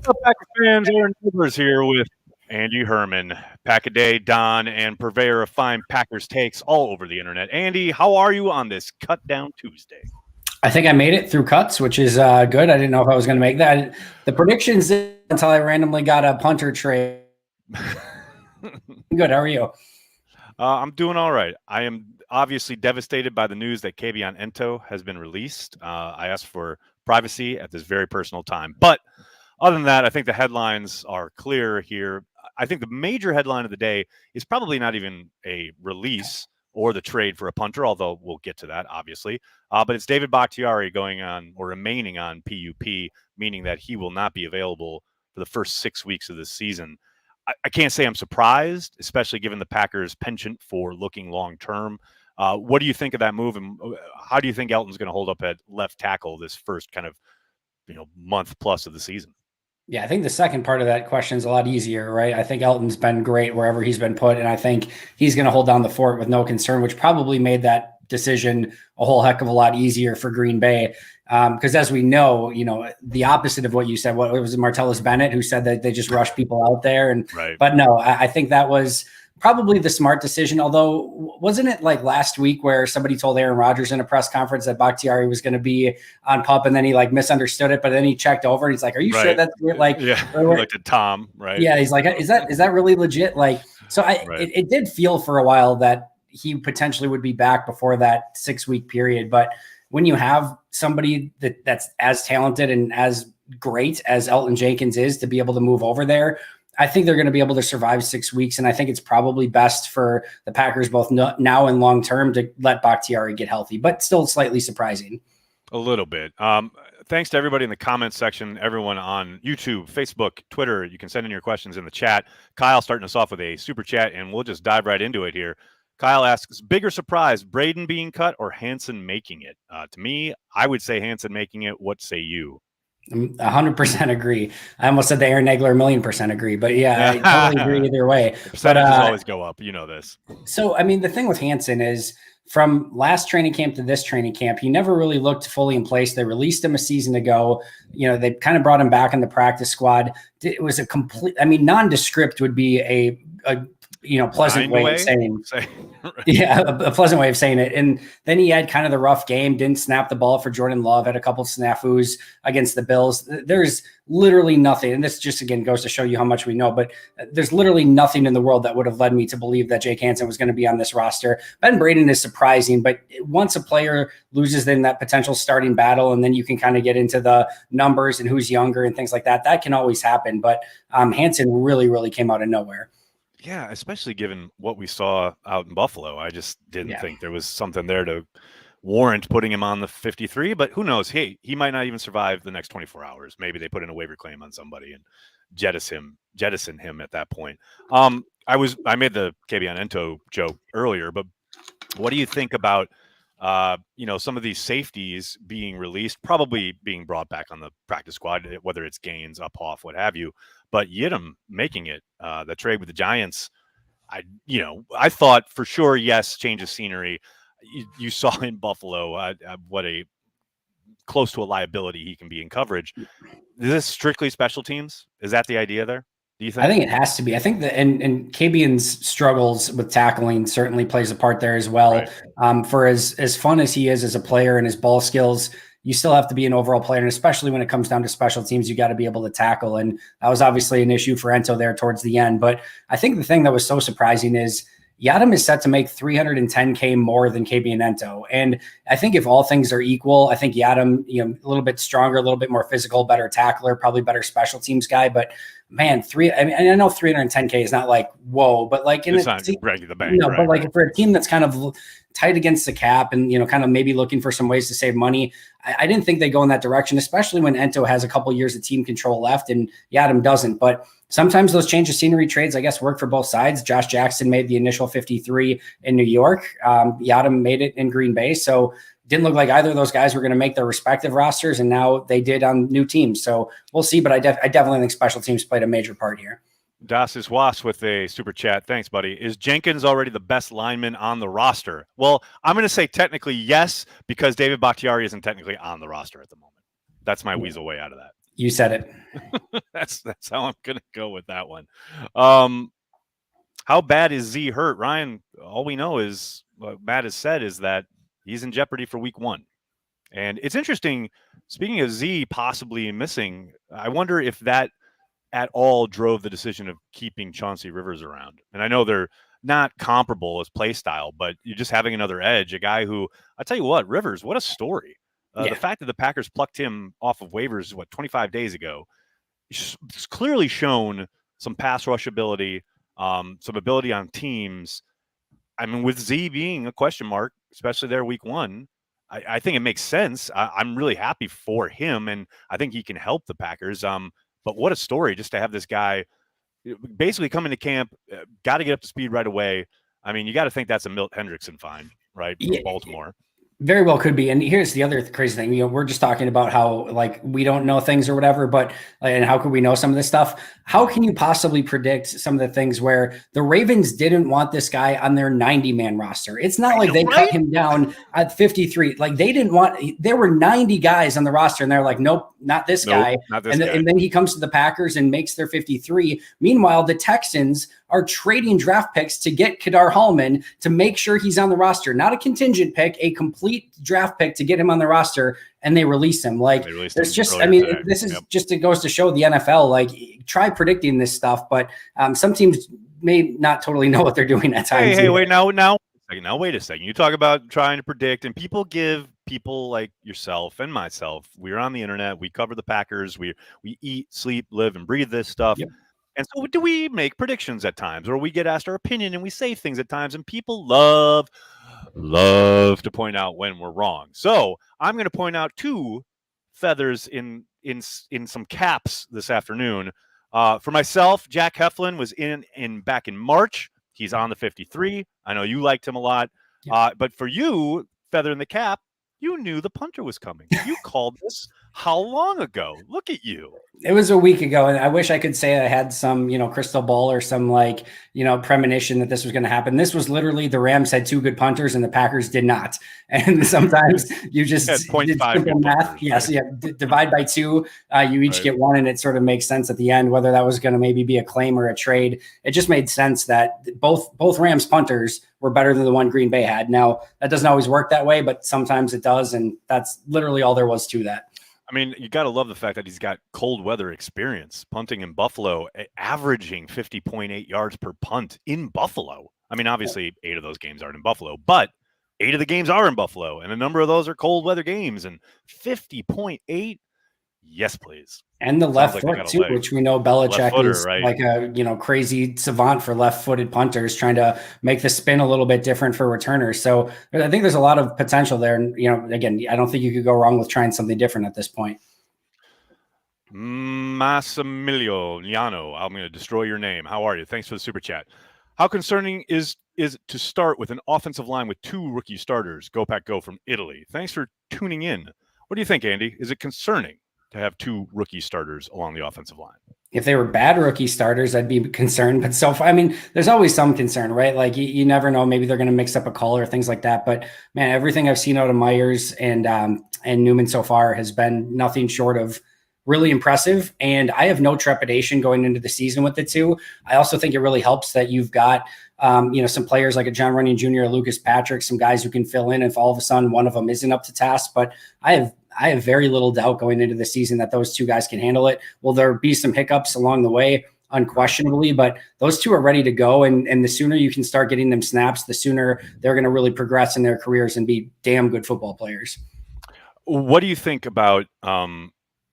What's up, Packers fans? Aaron Rivers here with Andy Herman, Pack-A-Day, Don, and purveyor of fine Packers takes all over the internet. Andy, how are you on this Cut Down Tuesday? I think I made it through cuts, which is good. I didn't know if I was going to make that. The predictions until I randomly got a punter trade. Good. How are you? I'm doing all right. I am obviously devastated by the news that Kabion Ento has been released. I asked for privacy at this very personal time. But other than that, I think the headlines are clear here. I think the major headline of the day is probably not even a release or the trade for a punter, although we'll get to that, obviously. But it's David Bakhtiari going on or remaining on PUP, meaning that he will not be available for the first 6 weeks of this season. I can't say I'm surprised, especially given the Packers' penchant for looking long-term. What do you think of that move, and how do you think Elton's going to hold up at left tackle this first kind of month plus of the season? Yeah, I think the second part of that question is a lot easier, right? I think Elton's been great wherever he's been put, and I think he's going to hold down the fort with no concern, which probably made that decision a whole heck of a lot easier for Green Bay. Because as we know, the opposite of what you said, what was it, Martellus Bennett, who said that they just rush people out there. And right. But no, I think that was probably the smart decision. Although, wasn't it like last week where somebody told Aaron Rodgers in a press conference that Bakhtiari was going to be on PUP, and then he misunderstood it, but then he checked over and he's like, "Are you sure that's like?" Yeah, looked at Tom, right? Yeah, he's like, "Is that really legit?" It did feel for a while that he potentially would be back before that 6 week period, but when you have somebody that's as talented and as great as Elton Jenkins is to be able to move over there, I think they're going to be able to survive 6 weeks. And I think it's probably best for the Packers, both now and long term, to let Bakhtiari get healthy, but still slightly surprising. A little bit. Thanks to everybody in the comments section, everyone on YouTube, Facebook, Twitter. You can send in your questions in the chat. Kyle starting us off with a super chat, and we'll just dive right into it here. Kyle asks, bigger surprise, Braden being cut or Hansen making it? To me, I would say Hansen making it. What say you? 100% agree. I almost said the Aaron Nagler 1,000,000% agree, but yeah, I totally agree either way. Percentages always go up. You know this. So, I mean, the thing with Hansen is from last training camp to this training camp, he never really looked fully in place. They released him a season ago. They kind of brought him back in the practice squad. It was a complete, nondescript would be a pleasant way of saying yeah, a pleasant way of saying it. And then he had kind of the rough game, didn't snap the ball for Jordan Love, had a couple of snafus against the Bills. There's literally nothing. And this just, again, goes to show you how much we know, but there's literally nothing in the world that would have led me to believe that Jake Hansen was going to be on this roster. Ben Braden is surprising, but once a player loses in that potential starting battle, and then you can kind of get into the numbers and who's younger and things like that, that can always happen. But Hansen really, really came out of nowhere. Yeah, especially given what we saw out in Buffalo. I just didn't think there was something there to warrant putting him on the 53, but who knows? Hey, he might not even survive the next 24 hours. Maybe they put in a waiver claim on somebody and jettison him at that point. I made the Kabion Ento joke earlier, but what do you think about some of these safeties being released, probably being brought back on the practice squad, whether it's Gaines, Uphoff, what have you, but Yidam making it, the trade with the Giants, I thought for sure, yes, change of scenery. You saw in Buffalo what a close to a liability he can be in coverage. Is this strictly special teams? Is that the idea there? Do you think? I think it has to be. I think that and Kabion's struggles with tackling certainly plays a part there as well. Right. For as fun as he is as a player and his ball skills, you still have to be an overall player. And especially when it comes down to special teams, you got to be able to tackle. And that was obviously an issue for Ento there towards the end. But I think the thing that was so surprising is Yadam is set to make $310K more than Kabion Ento. And I think if all things are equal, I think Yadam, a little bit stronger, a little bit more physical, better tackler, probably better special teams guy. But man, I know $310K is not like, whoa, but like it's not breaking the bank. But like for a team that's kind of tight against the cap and, kind of maybe looking for some ways to save money, I didn't think they go in that direction, especially when Ento has a couple of years of team control left and Yadam doesn't. But sometimes those change of scenery trades, I guess, work for both sides. Josh Jackson made the initial 53 in New York. Yadam made it in Green Bay. So didn't look like either of those guys were going to make their respective rosters, and now they did on new teams. So we'll see, but I definitely think special teams played a major part here. Das is Was with a super chat. Thanks, buddy. Is Jenkins already the best lineman on the roster? Well, I'm going to say technically yes, because David Bakhtiari isn't technically on the roster at the moment. That's my weasel way out of that. You said it. That's how I'm gonna go with that one. How bad is Z hurt, Ryan? All we know is what Matt has said is that he's in jeopardy for week 1. And it's interesting. Speaking of Z possibly missing, I wonder if that at all drove the decision of keeping Chauncey Rivers around. And I know they're not comparable as play style, but you're just having another edge, a guy who, I tell you what, Rivers, what a story. The fact that the Packers plucked him off of waivers, 25 days ago, it's clearly shown some pass rush ability, some ability on teams. I mean, with Z being a question mark, especially there week 1, I think it makes sense. I'm really happy for him, and I think he can help the Packers. But what a story just to have this guy basically come into camp, got to get up to speed right away. I mean, you got to think that's a Milt Hendrickson find, right? From Baltimore. Very well could be. And here's the other crazy thing. We're just talking about how like we don't know things or whatever, but and how could we know some of this stuff? How can you possibly predict some of the things where the Ravens didn't want this guy on their 90-man roster? It's not like they cut him down at 53. Like they didn't want, there were 90 guys on the roster and they're like, nope, not this guy. Not this guy. And then he comes to the Packers and makes their 53. Meanwhile, the Texans are trading draft picks to get Kadar Hallman to make sure he's on the roster, not a contingent pick, a complete draft pick to get him on the roster, and they release him. Like there's just, I mean, this is just, it goes to show the NFL, like try predicting this stuff, but some teams may not totally know what they're doing at times. Hey, wait, now, wait a second. You talk about trying to predict, and people give people like yourself and myself, we're on the internet, we cover the Packers, we eat, sleep, live, and breathe this stuff. Yep. And so do we make predictions at times, or we get asked our opinion and we say things at times, and people love to point out when we're wrong. So I'm going to point out 2 feathers in some caps this afternoon. For myself, Jack Heflin was back in March. He's on the 53. I know you liked him a lot. Yep. But for you, feather in the cap, you knew the punter was coming. You called this how long ago? Look at you. It was a week ago, and I wish I could say I had some, crystal ball or some premonition that this was going to happen. This was literally the Rams had 2 good punters and the Packers did not. And sometimes you just did simple math. Yes, divide by 2. You each get 1, and it sort of makes sense at the end whether that was going to maybe be a claim or a trade. It just made sense that both Rams punters were better than the one Green Bay had. Now that doesn't always work that way, but sometimes it does, and that's literally all there was to that. I mean, you got to love the fact that he's got cold weather experience, punting in Buffalo, averaging 50.8 yards per punt in Buffalo. I mean, obviously 8 of those games aren't in Buffalo, but 8 of the games are in Buffalo, and a number of those are cold weather games. And 50.8, yes, please. And the left foot too, which we know Belichick is right? Like a crazy savant for left-footed punters, trying to make the spin a little bit different for returners. So I think there's a lot of potential there. And again, I don't think you could go wrong with trying something different at this point. Massimiliano, I'm going to destroy your name. How are you? Thanks for the super chat. How concerning is to start with an offensive line with 2 rookie starters? Go Pack Go from Italy. Thanks for tuning in. What do you think, Andy? Is it concerning to have 2 rookie starters along the offensive line? If they were bad rookie starters, I'd be concerned. But so far, I mean, there's always some concern, right? Like you never know. Maybe they're going to mix up a call or things like that. But man, everything I've seen out of Myers and Newman so far has been nothing short of really impressive. And I have no trepidation going into the season with the 2. I also think it really helps that you've got some players like a John Runyon Jr., or Lucas Patrick, some guys who can fill in if all of a sudden one of them isn't up to task. But I have very little doubt going into the season that those 2 guys can handle it. Will there be some hiccups along the way? Unquestionably, but those 2 are ready to go. And the sooner you can start getting them snaps, the sooner they're going to really progress in their careers and be damn good football players. What do you think about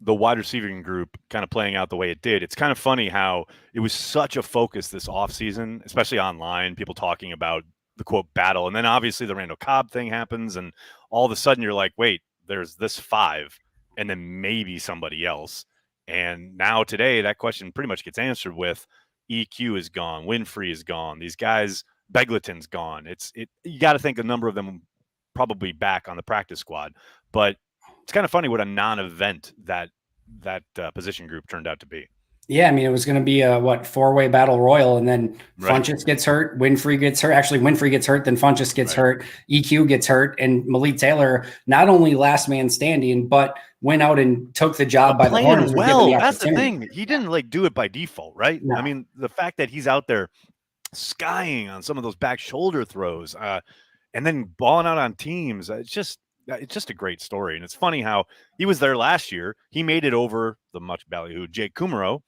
the wide receiving group kind of playing out the way it did? It's kind of funny how it was such a focus this offseason, especially online, people talking about the quote battle. And then obviously the Randall Cobb thing happens. And all of a sudden you're like, wait, there's this 5 and then maybe somebody else. And now today that question pretty much gets answered with EQ is gone. Winfrey is gone. These guys, Begleton's gone. You got to think a number of them probably back on the practice squad, but it's kind of funny what a non-event that position group turned out to be. Yeah, I mean, it was going to be a four-way battle royal, and then Right. Funchess gets hurt, Winfrey gets hurt. Actually, Winfrey gets hurt, then Funchess gets hurt, EQ gets hurt, and Malik Taylor not only last man standing, but went out and took the job by the horns Playing when given the well. That's the opportunity. thing. He didn't like do it by default, right? No. I mean, the fact that he's out there skying on some of those back shoulder throws, and then balling out on teams, it's just a great story. And it's funny how he was there last year. He made it over the much ballyhooed Jake Kumaro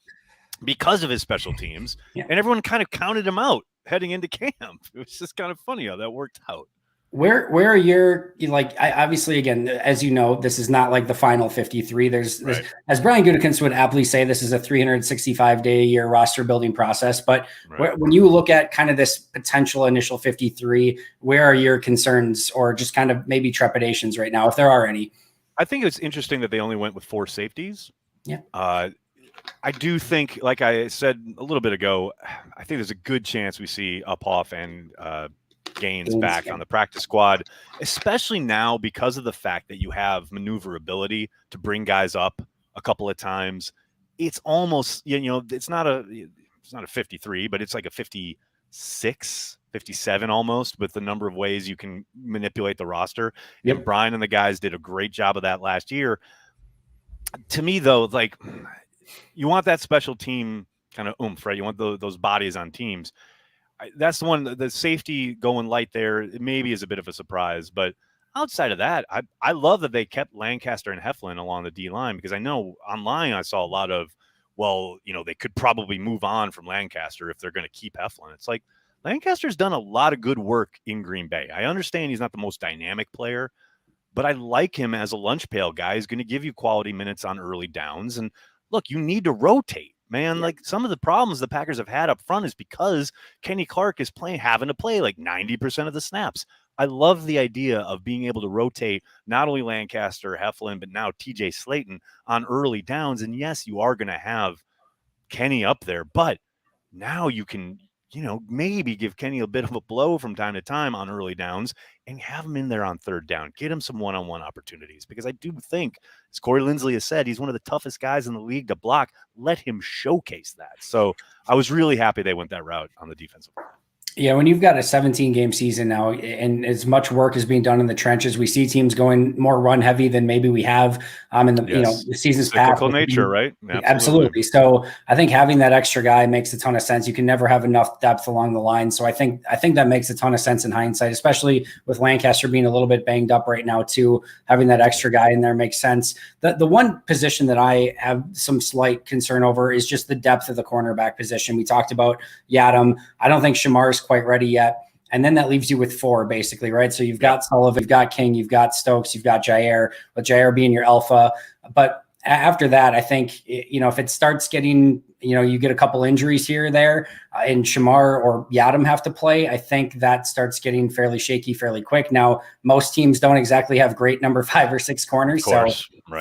because of his special teams, and everyone kind of counted him out heading into camp. It was just kind of funny how that worked out. Where are your, like, obviously, again, as you know, this is not like the final 53. There's as Brian Gutekunst would aptly say, this is a 365-day a year roster building process. But when you look at kind of this potential initial 53, where are your concerns or just kind of maybe trepidations right now, if there are any? I think it's interesting that they only went with 4 safeties. Yeah. I do think, like I said a little bit ago, I think there's a good chance we see Uphoff and Gaines back on the practice squad, especially now because of the fact that you have maneuverability to bring guys up a couple of times. It's almost, it's not a 53, but it's like a 56, 57 almost, with the number of ways you can manipulate the roster. Yep. And Brian and the guys did a great job of that last year. To me, though, like, you want that special team kind of oomph, right? You want those bodies on teams. That's the one, the safety going light there, it maybe is a bit of a surprise. But outside of that, I love that they kept Lancaster and Heflin along the D line, because I know online I saw a lot of, well, they could probably move on from Lancaster if they're going to keep Heflin. It's like, Lancaster's done a lot of good work in Green Bay. I understand he's not the most dynamic player, but I like him as a lunch pail guy. He's going to give you quality minutes on early downs. And look, you need to rotate. Man, like, some of the problems the Packers have had up front is because Kenny Clark is having to play like 90% of the snaps. I love the idea of being able to rotate not only Lancaster, Heflin, but now TJ Slayton on early downs. And yes, you are going to have Kenny up there, but now you can, maybe give Kenny a bit of a blow from time to time on early downs and have him in there on third down. Get him some one-on-one opportunities, because I do think, as Corey Linsley has said, he's one of the toughest guys in the league to block. Let him showcase that. So I was really happy they went that route on the defensive line. Yeah, when you've got a 17-game season now, and as much work is being done in the trenches, we see teams going more run heavy than maybe we have in the the seasons past. Cyclical nature, right? Absolutely. So I think having that extra guy makes a ton of sense. You can never have enough depth along the line. So I think that makes a ton of sense in hindsight, especially with Lancaster being a little bit banged up right now too. Having that extra guy in there makes sense. The one position that I have some slight concern over is just the depth of the cornerback position. We talked about Yadam. I don't think Shamar's quite ready yet. And then that leaves you with 4, basically, right? So you've got Sullivan, you've got King, you've got Stokes, you've got Jair, with Jair being your alpha. But after that, I think, if it starts getting, you get a couple injuries here or there, and Shamar or Yadam have to play, I think that starts getting fairly shaky fairly quick. Now, most teams don't exactly have great number 5 or 6 corners, so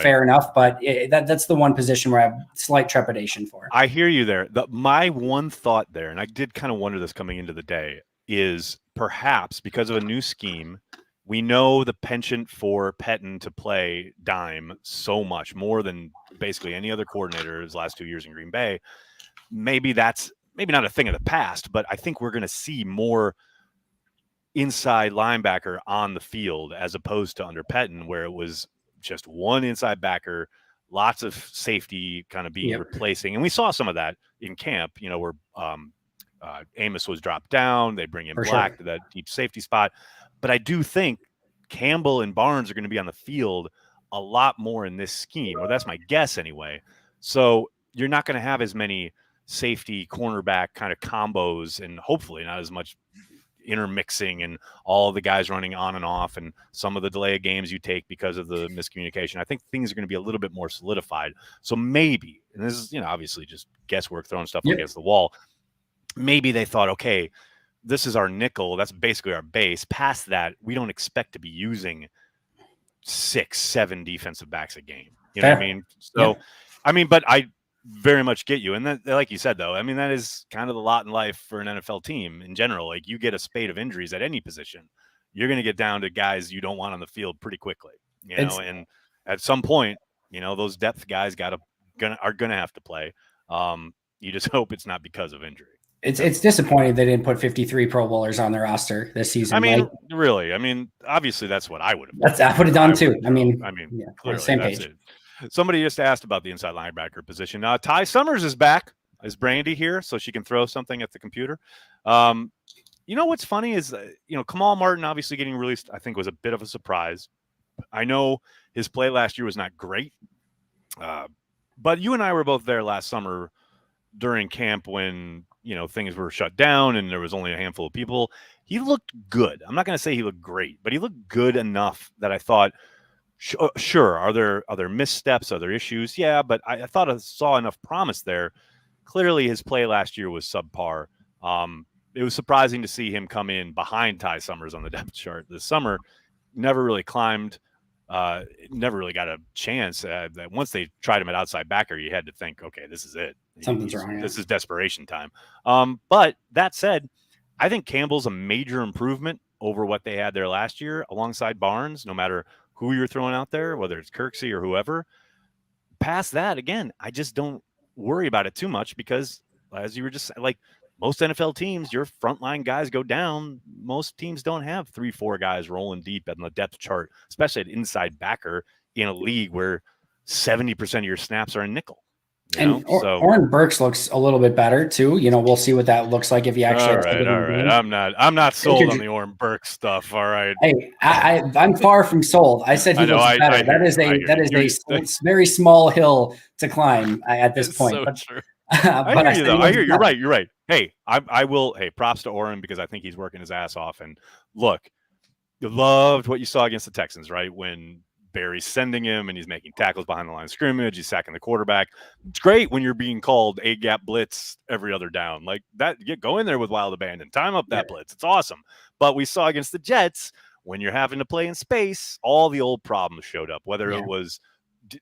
fair enough. But that's the one position where I have slight trepidation for. I hear you there. My one thought there, and I did kind of wonder this coming into the day, is perhaps because of a new scheme, we know the penchant for Pettine to play dime so much more than basically any other coordinator his last 2 years in Green Bay. Maybe that's not a thing of the past, but I think we're going to see more inside linebacker on the field as opposed to under Pettine, where it was just one inside backer, lots of safety kind of being replacing. And we saw some of that in camp, where Amos was dropped down. They bring in Black to that deep safety spot. But I do think Campbell and Barnes are going to be on the field a lot more in this scheme, or that's my guess anyway. So you're not going to have as many safety cornerback kind of combos, and hopefully not as much intermixing and all the guys running on and off and some of the delay of games you take because of the miscommunication. I think things are going to be a little bit more solidified. So maybe, and this is, obviously just guesswork, throwing stuff against the wall. Maybe they thought, okay, this is our nickel. That's basically our base. Past that, we don't expect to be using 6-7 defensive backs a game. You know what I mean? So, but I very much get you. And that, like you said, though, that is kind of the lot in life for an NFL team in general. Like, you get a spate of injuries at any position, you're going to get down to guys you don't want on the field pretty quickly, and at some point, those depth guys are going to have to play. You just hope it's not because of injury. It's disappointing they didn't put 53 Pro Bowlers on their roster this season. I mean, really. I mean, obviously that's what I would have. I would have done too. I mean, clearly same that's page. it. Somebody just asked about the inside linebacker position. Ty Summers is back. Is Brandy here so she can throw something at the computer? You know what's funny is, Kamal Martin obviously getting released, I think, was a bit of a surprise. I know his play last year was not great, but you and I were both there last summer during camp when things were shut down and there was only a handful of people. He looked good. I'm not going to say he looked great, but he looked good enough that I thought, sure, are there missteps? Are there issues? Yeah, but I thought I saw enough promise there. Clearly, his play last year was subpar. It was surprising to see him come in behind Ty Summers on the depth chart this summer. Never really climbed. Never really got a chance. That once they tried him at outside backer, you had to think, okay, this is it. Something's wrong. This is desperation time. But that said, I think Campbell's a major improvement over what they had there last year alongside Barnes, no matter who you're throwing out there, whether it's Kirksey or whoever. Past that, again, I just don't worry about it too much because, as you were just like, most NFL teams, your frontline guys go down. Most teams don't have 3-4 guys rolling deep on the depth chart, especially at inside backer in a league where 70% of your snaps are in nickel. Oren Burks looks a little bit better too. We'll see what that looks like if he actually. All right. I'm not sold on the Oren Burks stuff. All right. Hey, I'm far from sold. I said he looks better. That is a very small hill to climb at this point. So true. I hear you though. I hear you're right. You're right. Hey, I will. Hey, props to Oren because I think he's working his ass off. And look, you loved what you saw against the Texans, right? When Barry's sending him and he's making tackles behind the line of scrimmage, he's sacking the quarterback. It's great when you're being called a gap blitz every other down like that. Go in there with wild abandon, time up that blitz. It's awesome. But we saw against the Jets when you're having to play in space, all the old problems showed up. Whether it was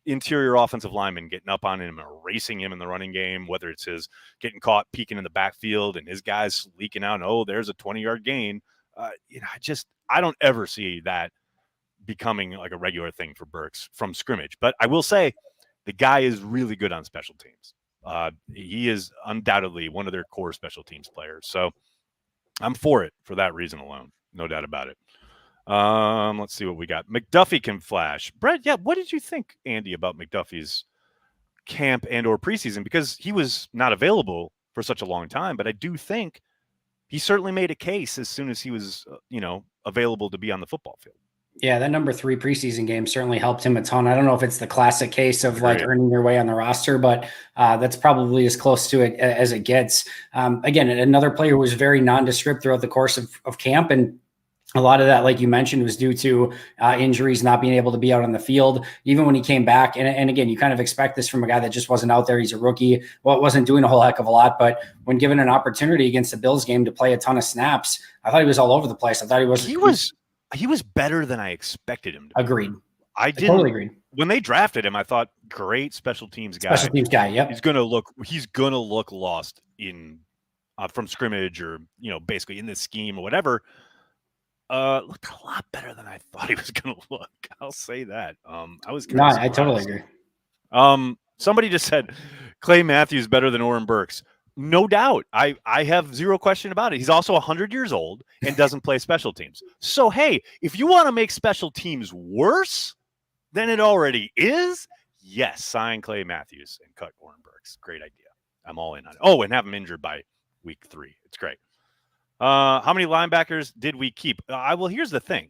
interior offensive linemen getting up on him and erasing him in the running game, whether it's his getting caught peeking in the backfield and his guys leaking out, oh, there's a 20-yard gain. I don't ever see that becoming like a regular thing for Burks from scrimmage. But I will say the guy is really good on special teams. He is undoubtedly one of their core special teams players. So I'm for it for that reason alone. No doubt about it. Let's see what we got. McDuffie can flash. Brett, what did you think, Andy, about McDuffie's camp and or preseason? Because he was not available for such a long time, but I do think he certainly made a case as soon as he was, available to be on the football field. Yeah, that number 3 preseason game certainly helped him a ton. I don't know if it's the classic case of like earning your way on the roster, but that's probably as close to it as it gets. Again, another player who was very nondescript throughout the course of camp, and a lot of that, like you mentioned, was due to injuries, not being able to be out on the field. Even when he came back, and again, you kind of expect this from a guy that just wasn't out there. He's a rookie. Well, it wasn't doing a whole heck of a lot, but when given an opportunity against the Bills game to play a ton of snaps, I thought he was all over the place. I thought he was better than I expected him to be. Agreed. I totally agreed. When they drafted him, I thought great special teams guy. Special teams guy, yep. He's gonna look lost in from scrimmage or basically in this scheme or whatever. Looked a lot better than I thought he was gonna look. I'll say that. I totally agree. Somebody just said Clay Matthews better than Oren Burks. No doubt. I have zero question about it. He's also 100 years old and doesn't play special teams. So, hey, if you want to make special teams worse than it already is, yes, sign Clay Matthews and cut Oren Burks. Great idea. I'm all in on it. Oh, and have him injured by week 3. It's great. How many linebackers did we keep? Well, here's the thing.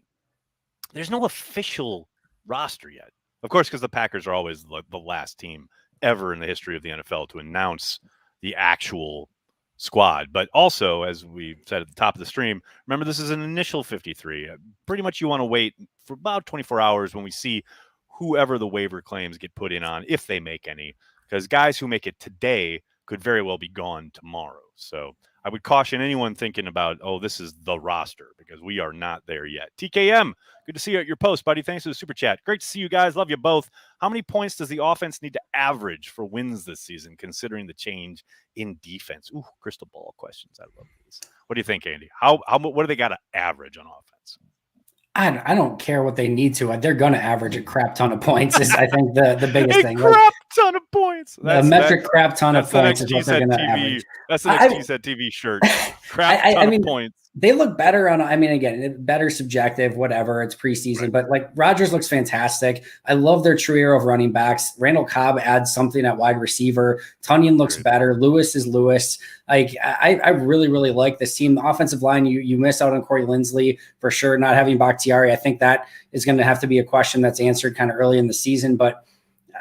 There's no official roster yet. Of course, because the Packers are always the last team ever in the history of the NFL to announce the actual squad. But also, as we said at the top of the stream, remember, this is an initial 53. Pretty much you want to wait for about 24 hours when we see whoever the waiver claims get put in on, if they make any, because guys who make it today could very well be gone tomorrow. So I would caution anyone thinking about, this is the roster, because we are not there yet. TKM, good to see you at your post, buddy. Thanks for the super chat. Great to see you guys. Love you both. How many points does the offense need to average for wins this season, considering the change in defense? Ooh, crystal ball questions. I love these. What do you think, Andy? What do they got to average on offense? I don't care what they need to. They're going to average a crap ton of points. Is I think the biggest thing. Crap ton of points. A metric crap ton of points is what they're going to average. That's the next Cheesehead TV shirt. Crap ton of points. They look better on. I mean, again, better subjective, whatever. It's preseason, right. But like Rodgers looks fantastic. I love their trio of running backs. Randall Cobb adds something at wide receiver. Tonyan looks better. Lewis is Lewis. Like I really, really like this team. The offensive line, you miss out on Corey Linsley for sure. Not having Bakhtiari, I think that is going to have to be a question that's answered kind of early in the season. But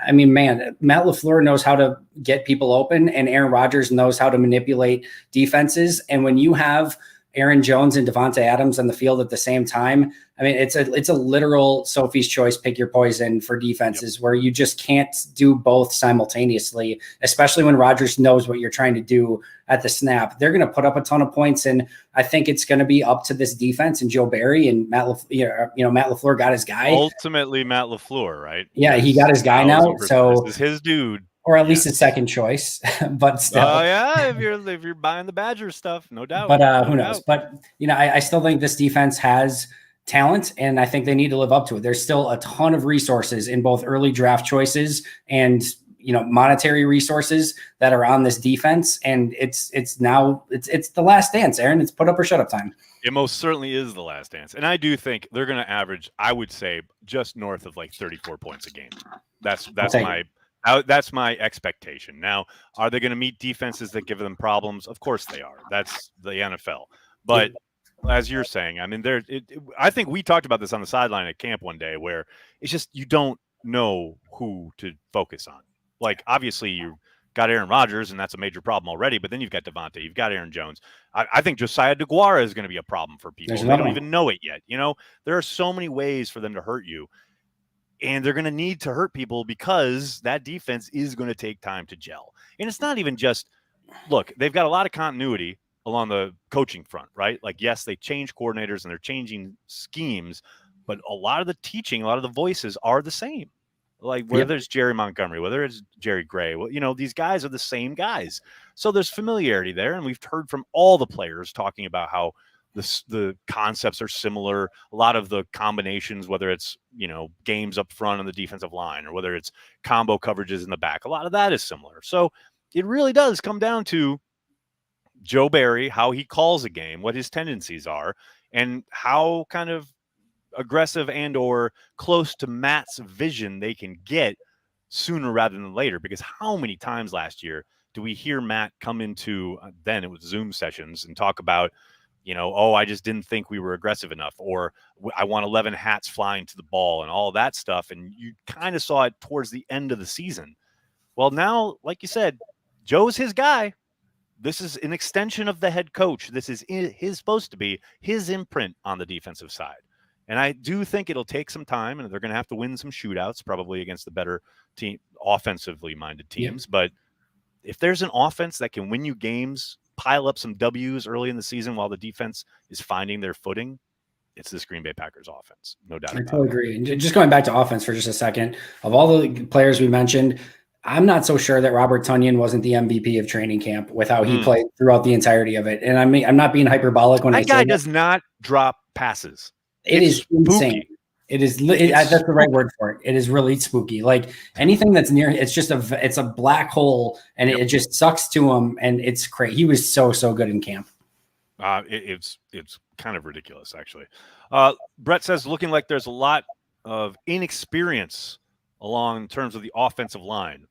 I mean, man, Matt LaFleur knows how to get people open, and Aaron Rodgers knows how to manipulate defenses. And when you have Aaron Jones and Devontae Adams on the field at the same time, I mean, it's a literal Sophie's choice, pick your poison for defenses where you just can't do both simultaneously, especially when Rodgers knows what you're trying to do at the snap. They're going to put up a ton of points, and I think it's going to be up to this defense and Joe Barry and Matt LaFleur got his guy. Ultimately, Matt LaFleur, right? Yeah, he got his guy now, so this is his dude. Or at least his second choice, but still. Oh yeah, if you're buying the Badger stuff, no doubt. But who knows? But I still think this defense has talent, and I think they need to live up to it. There's still a ton of resources in both early draft choices and monetary resources that are on this defense, and it's the last dance, Aaron. It's put up or shut up time. It most certainly is the last dance, and I do think they're going to average, I would say, just north of like 34 points a game. That's my expectation. Now, are they going to meet defenses that give them problems? Of course they are. That's the NFL. But as you're saying, I mean, I think we talked about this on the sideline at camp one day where it's just you don't know who to focus on. Like, obviously, you've got Aaron Rodgers, and that's a major problem already, but then you've got Devontae, you've got Aaron Jones. I think Josiah DeGuara is going to be a problem for people. They don't even know it yet. There are so many ways for them to hurt you. And they're going to need to hurt people because that defense is going to take time to gel. And it's not even just, look, they've got a lot of continuity along the coaching front, right? Like, yes, they change coordinators and they're changing schemes, but a lot of the teaching, a lot of the voices are the same. Like whether it's Jerry Montgomery, whether it's Jerry Gray, these guys are the same guys. So there's familiarity there. And we've heard from all the players talking about how the concepts are similar. A lot of the combinations, whether it's, games up front on the defensive line or whether it's combo coverages in the back, a lot of that is similar. So it really does come down to Joe Barry, how he calls a game, what his tendencies are, and how kind of aggressive and or close to Matt's vision they can get sooner rather than later. Because how many times last year do we hear Matt come into, then it was Zoom sessions, and talk about, I just didn't think we were aggressive enough, or I want 11 hats flying to the ball and all that stuff. And you kind of saw it towards the end of the season. Well, now, like you said, Joe's his guy. This is an extension of the head coach. This is supposed to be his imprint on the defensive side. And I do think it'll take some time, and they're going to have to win some shootouts, probably against the better team, offensively minded teams. Yeah. But if there's an offense that can win you games, pile up some W's early in the season while the defense is finding their footing, it's this Green Bay Packers offense. No doubt. I totally agree. And just going back to offense for just a second, of all the players we mentioned, I'm not so sure that Robert Tonyan wasn't the MVP of training camp with how he played throughout the entirety of it. And I'm not being hyperbolic when I say that guy does not drop passes. It's insane. It is. That's the right word for it. It is really spooky. Like anything that's near, it's a black hole, and it just sucks to him. And it's crazy. He was so good in camp. It's kind of ridiculous, actually. Brett says, looking like there's a lot of inexperience along terms of the offensive line.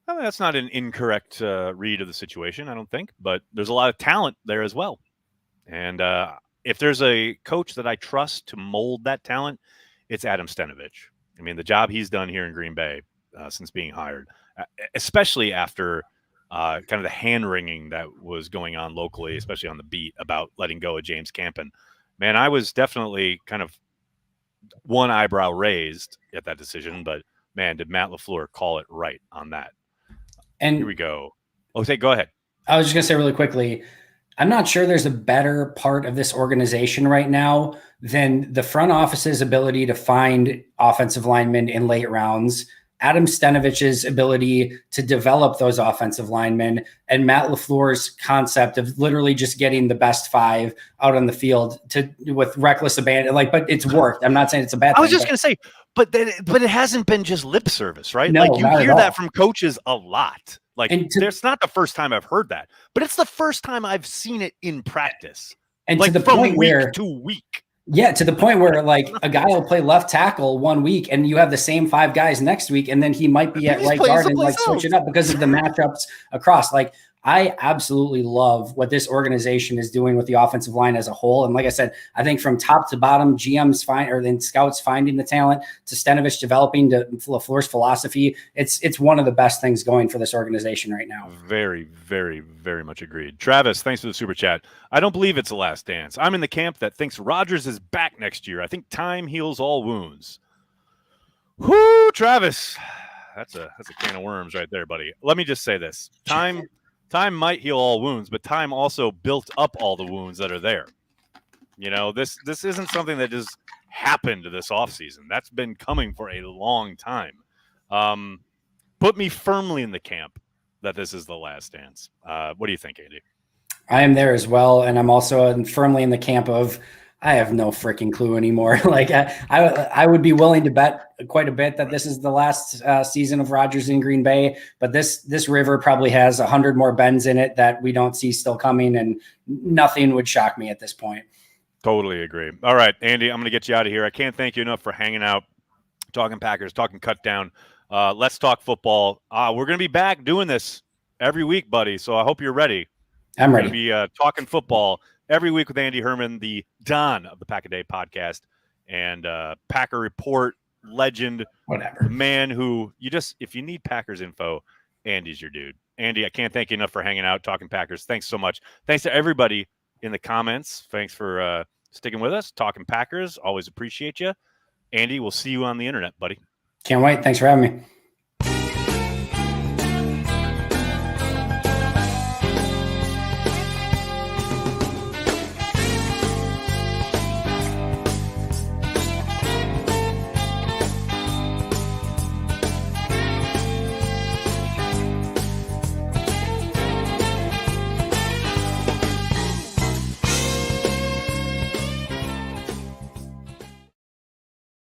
I mean, that's not an incorrect read of the situation, I don't think, but there's a lot of talent there as well. And if there's a coach that I trust to mold that talent, it's Adam Stenavich. I mean, the job he's done here in Green Bay since being hired, especially after kind of the hand-wringing that was going on locally, especially on the beat about letting go of James Campen. Man, I was definitely kind of one eyebrow raised at that decision, but man, did Matt LaFleur call it right on that. And here we go. Okay, go ahead. I was just going to say really quickly, I'm not sure there's a better part of this organization right now than the front office's ability to find offensive linemen in late rounds Adam Stenovich's ability to develop those offensive linemen and Matt LaFleur's concept of literally just getting the best 5 out on the field with reckless abandon. But it's worked. I'm not saying it's a bad thing. I was just going to say, but it hasn't been just lip service, right? No, you hear that from coaches a lot. It's not the first time I've heard that, but it's the first time I've seen it in practice. And to the point where to week. Yeah, to the point where a guy will play left tackle one week and you have the same 5 guys next week, and then he might be at right guard and switching up because of the matchups across. I absolutely love what this organization is doing with the offensive line as a whole. And like I said, I think from top to bottom, then scouts finding the talent to Stenovich developing to LaFleur's philosophy. It's one of the best things going for this organization right now. Very, very, very much agreed. Travis, thanks for the super chat. I don't believe it's the last dance. I'm in the camp that thinks Rodgers is back next year. I think time heals all wounds. Whoo, Travis. That's a can of worms right there, buddy. Let me just say this. Time might heal all wounds, but time also built up all the wounds that are there. This isn't something that just happened this offseason. That's been coming for a long time. Put me firmly in the camp that this is the last dance. What do you think, Andy? I am there as well, and I'm also firmly in the camp of I have no freaking clue anymore. I would be willing to bet quite a bit that this is the last season of Rodgers in Green Bay, but this river probably has 100 more bends in it that we don't see still coming, and nothing would shock me at this point. Totally agree. All right, Andy, I'm going to get you out of here. I can't thank you enough for hanging out, talking Packers, talking cut down. Let's talk football. We're going to be back doing this every week, buddy, so I hope you're ready. I'm ready. We're going to be talking football every week with Andy Herman, the Don of the Pack a Day podcast, and Packer Report legend, whatever. Man who if you need Packers info, Andy's your dude. Andy, I can't thank you enough for hanging out, talking Packers. Thanks so much. Thanks to everybody in the comments. Thanks for sticking with us, talking Packers. Always appreciate you. Andy, we'll see you on the internet, buddy. Can't wait. Thanks for having me.